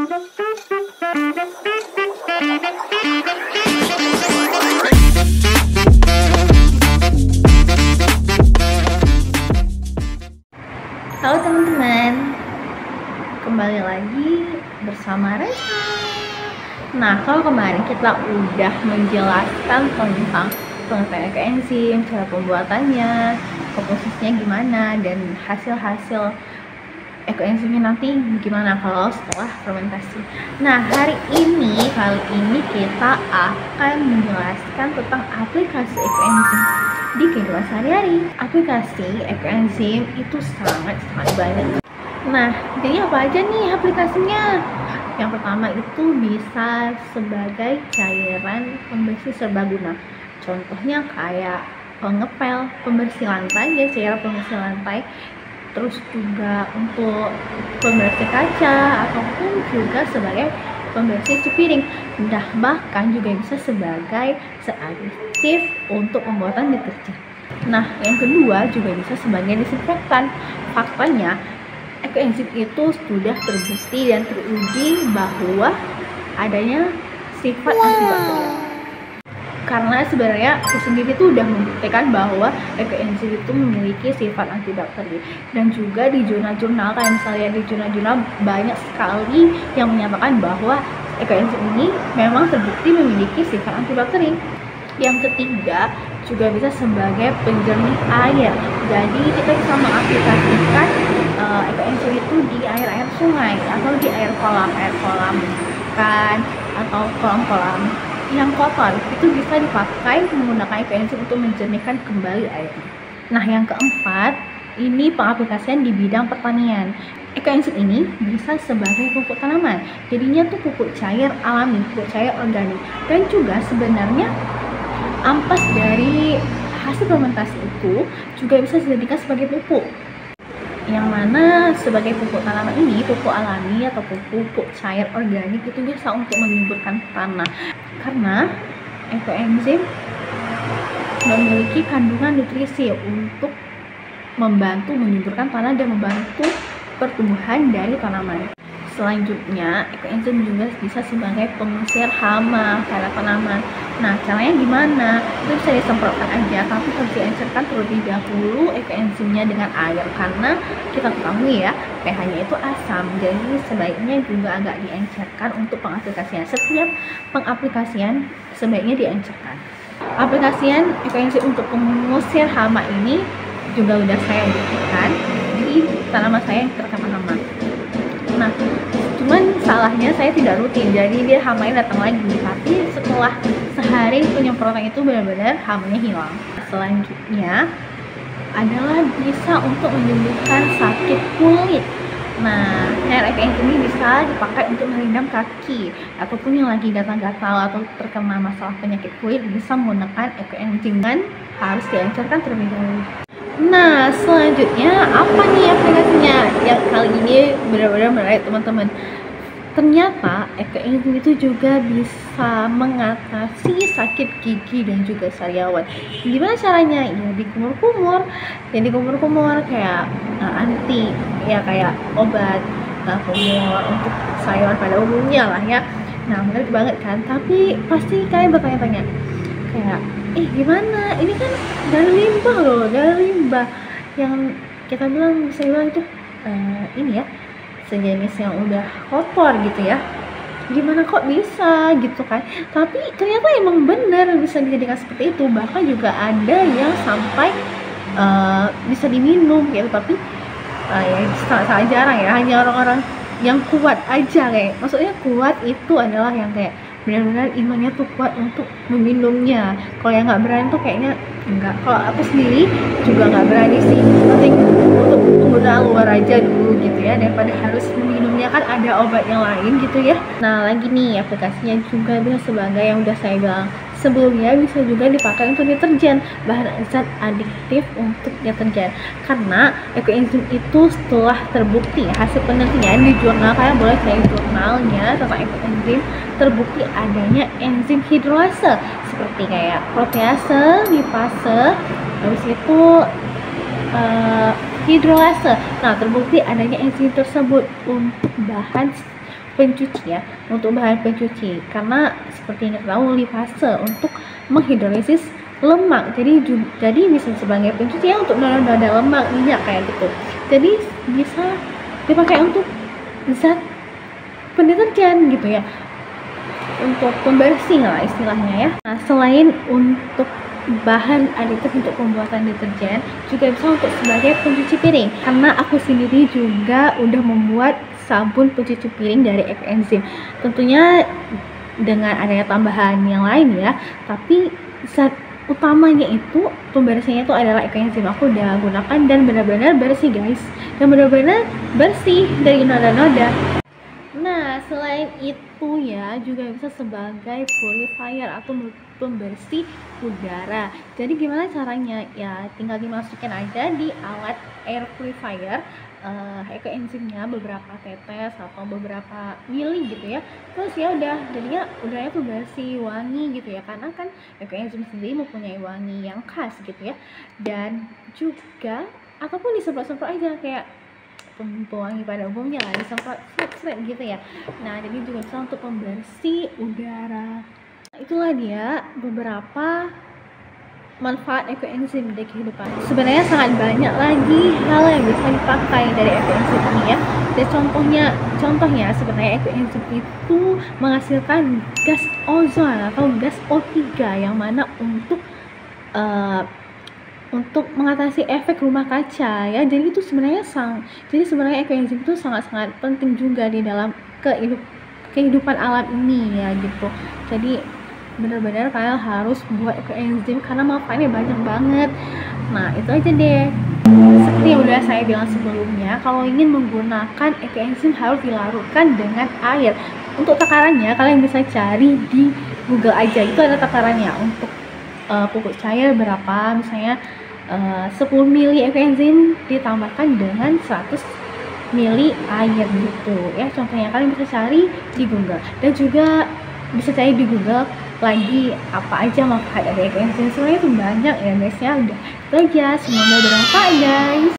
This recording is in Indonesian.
Halo teman-teman, kembali lagi bersama Reza. Nah, kalau kemarin kita udah menjelaskan tentang pengertian ekoenzim, cara pembuatannya, komposisinya gimana, dan hasil-hasil ekoenzimnya nanti gimana kalau setelah fermentasi. Nah, kali ini kita akan menjelaskan tentang aplikasi ekoenzim di kehidupan sehari-hari. Aplikasi ekoenzim itu sangat banyak. Nah, jadi apa aja nih aplikasinya? Yang pertama itu bisa sebagai cairan pembersih serbaguna. Contohnya kayak pengepel, pembersih lantai ya, cairan pembersih lantai. Terus juga untuk pembersih kaca ataupun juga sebagai pembersih piring. Nah, bahkan juga bisa sebagai additif untuk pembuatan deterjen. Nah, yang kedua juga bisa sebagai disinfektan. Faktanya, ekoenzim itu sudah terbukti dan teruji bahwa adanya sifat antibakterial. Karena sebenarnya aku sendiri tuh udah membuktikan bahwa ekoenzim itu memiliki sifat antibakteri, dan juga di jurnal-jurnal kayak misalnya di jurnal-jurnal banyak sekali yang menyatakan bahwa ekoenzim ini memang terbukti memiliki sifat antibakteri. Yang ketiga juga bisa sebagai penjernih air. Jadi kita bisa mengaplikasikan ekoenzim itu di air sungai atau di air kolam kan, atau kolam-kolam yang kotor. Itu bisa dipakai menggunakan ekoenzim untuk menjernihkan kembali airnya. Nah, yang keempat ini pengaplikasian di bidang pertanian. Ekoenzim ini bisa sebagai pupuk tanaman. Jadinya tuh pupuk cair alami, pupuk cair organik. Dan juga sebenarnya ampas dari hasil fermentasi itu juga bisa dijadikan sebagai pupuk. Yang mana sebagai pupuk tanaman ini, pupuk alami atau pupuk cair organik itu bisa untuk menyuburkan tanah. Karena ekoenzim memiliki kandungan nutrisi untuk membantu menyuburkan tanah dan membantu pertumbuhan dari tanaman. Selanjutnya, ekoenzim juga bisa sebagai pengusir hama pada tanaman. Nah, caranya gimana? Itu bisa disemprotkan aja, tapi harus diencerkan terlebih dahulu ekoenzimnya dengan air, karena kita ketahui ya, pH-nya itu asam. Jadi sebaiknya juga agak diencerkan untuk pengaplikasian. Setiap pengaplikasian sebaiknya diencerkan. Aplikasian ekoenzim untuk pengusir hama ini juga udah saya buktikan di tanaman saya yang terkena hama. Nah, cuman salahnya saya tidak rutin, jadi dia hamanya datang lagi. Tapi setelah sehari penyemprotan itu benar-benar hamanya hilang. Selanjutnya adalah bisa untuk menyembuhkan sakit kulit. Nah, air ekoenzim ini bisa dipakai untuk merendam kaki ataupun yang lagi gatal-gatal atau terkena masalah penyakit kulit, bisa menggunakan ekoenzim, dan harus diencerkan terlebih dahulu. Nah, selanjutnya apa nih aplikasinya? Yang kali ini benar-benar menarik teman-teman. Ternyata ekoenzim itu juga bisa mengatasi sakit gigi dan juga sariawan. Gimana caranya? Ya dikumur-kumur. Jadi kumur-kumur kayak anti, ya kayak obat kumur untuk sariawan pada umumnya lah ya. Nah, menarik banget kan? Tapi pasti kalian bertanya-tanya kayak, gimana? Ini kan dari limbah loh, dari limbah yang kita bisa bilang itu ini ya, sejenis yang udah kotor gitu ya. Gimana kok bisa gitu kan? Tapi ternyata emang benar bisa dijadikan seperti itu. Bahkan juga ada yang sampai bisa diminum gitu. Tapi ya sangat jarang ya, hanya orang-orang yang kuat aja. Kayak maksudnya kuat itu adalah yang kayak benar-benar imannya tuh kuat untuk meminumnya. Kalau yang nggak berani tuh kayaknya enggak. Kalau aku sendiri juga nggak berani sih, penting untuk penggunaan luar aja dulu gitu ya, daripada harus meminumnya, kan ada obat yang lain gitu ya. Nah, lagi nih aplikasinya juga bisa sebagai yang udah saya bilang sebelumnya, bisa juga dipakai untuk deterjen, bahan zat adiktif untuk deterjen. Karena ekoenzim itu setelah terbukti hasil penelitian di jurnal, kalian boleh cari jurnalnya tentang ekoenzim, terbukti adanya enzim hidrolase seperti kayak protease, lipase, habis itu hidrolase. Nah, terbukti adanya enzim tersebut untuk bahan pencuci ya, untuk bahan pencuci, karena seperti yang kita tahu lipase untuk menghidrolisis lemak, jadi bisa sebagai pencuci ya untuk noda-noda lemak, minyak kayak gitu. Jadi bisa dipakai untuk zat pendeterjen gitu ya, untuk pembersih lah istilahnya ya. Nah, selain untuk bahan aditif untuk pembuatan deterjen, juga bisa untuk sebagai pencuci piring, karena aku sendiri juga udah membuat sabun pencuci piring dari Ekoenzim. Tentunya dengan adanya tambahan yang lain ya, tapi zat utamanya itu pembersihnya itu adalah Ekoenzim. Aku udah gunakan dan benar-benar bersih guys, dan benar-benar bersih dari noda-noda. Nah, selain itu ya, juga bisa sebagai purifier atau pembersih udara. Jadi gimana caranya? Ya tinggal dimasukin aja di alat air purifier Ekoenzimnya beberapa tetes atau beberapa mili gitu ya. Terus ya udah, jadinya udaranya tuh bersih, wangi gitu ya, karena kan Ekoenzim sendiri mempunyai wangi yang khas gitu ya. Dan juga ataupun disemprot-semprot aja kayak pewangi pada umumnya lah, disemprot seret gitu ya. Nah, jadi juga bisa untuk pembersih udara. Itulah dia beberapa manfaat Ekoenzim di kehidupan. Sebenarnya sangat banyak lagi hal yang bisa dipakai dari Ekoenzim ini ya. Dan contohnya sebenarnya Ekoenzim itu menghasilkan gas ozon atau gas O3 yang mana untuk mengatasi efek rumah kaca ya. Jadi itu sebenarnya Ekoenzim itu sangat-sangat penting juga di dalam kehidupan alam ini ya gitu. Jadi benar-benar kalian harus buat Ekoenzim karena manfaatnya banyak banget. Nah, itu aja deh. Seperti yang udah saya bilang sebelumnya, kalau ingin menggunakan Ekoenzim harus dilarutkan dengan air. Untuk takarannya kalian bisa cari di Google aja, itu ada takarannya untuk pupuk cair berapa, misalnya 10 mili Ekoenzim ditambahkan dengan 100 mili air gitu ya. Contohnya kalian bisa cari di Google, dan juga bisa cari di Google lagi apa aja manfaat dari Ekoenzim. Sebenarnya itu banyak ya guys ya. Udah itu aja, semoga bermanfaat guys.